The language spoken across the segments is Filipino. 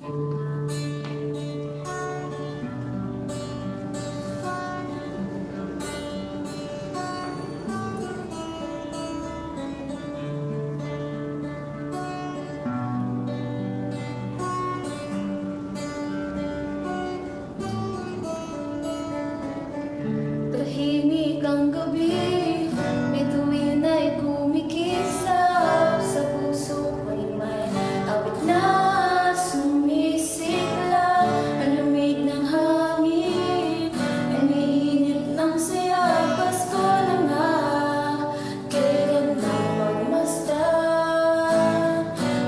Tahimik ang gabi, bituin ay kumikisap sa puso ko'y may awit na sumisigla. Ang lamig ng hangin, ang init ng saya. Pasko na nga, kailan na magmasdan?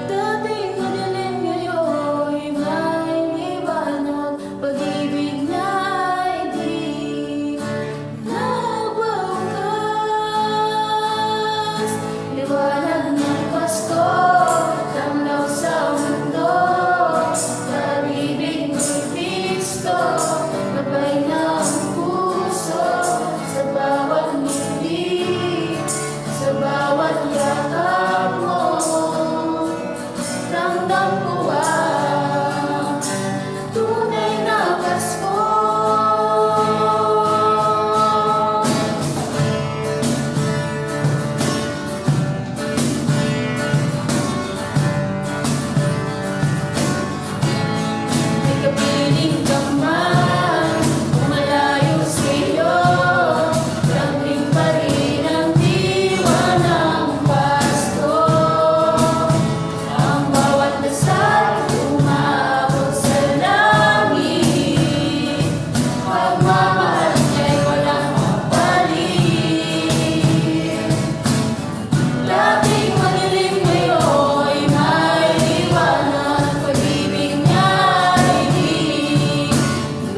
Dating madilim ngayon'y may liwanag, pag-ibig na'y di nawawakas. Liwanag ng Pasko, tamlaw sa mundo, pag-ibig ni Cristo, gabay ng puso, sa bawat ngiti, sa bawat yakap mo, ramdam ko ang tunay na Pasko. May kapiling ka man, umalayo sa'yo, ramdam pa rin ang diwa ng Pasko. Ang bawat dasal umabot sa langit, pagmamahal niya'y walang kapalit. Dating madilim ngayon'y may liwanag, pag-ibig niya'y di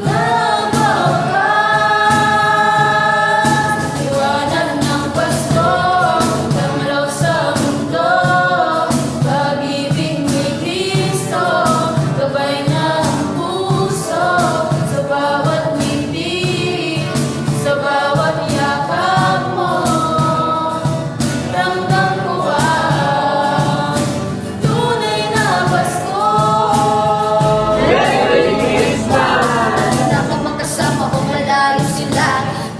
nawawakas. Liwanag ng Pasko, tamlaw sa mundo, pag-ibig ni Cristo, gabay ng puso, sa bawat ngiti, sa bawat yakap mo, ramdam ko ang tunay na Pasko. Merry Christmas! Wala ka mang kasama o malayo sila,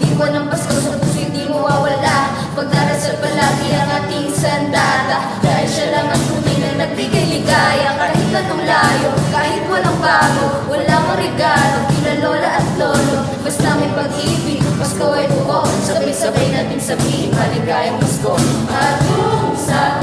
diwa ng Pasko sa puso'y di mawawala. Pagdarasal palagi ang ating sandata, dahil siya lang ang tunay na nagbigay ligaya. Kahit anong layo, kahit walang bago, walang regalo, kila lola at lolo, basta may pag-ibig, Pasko ay buo. Sabay-sabay natin sabihin, maligayang Pasko. At kung sa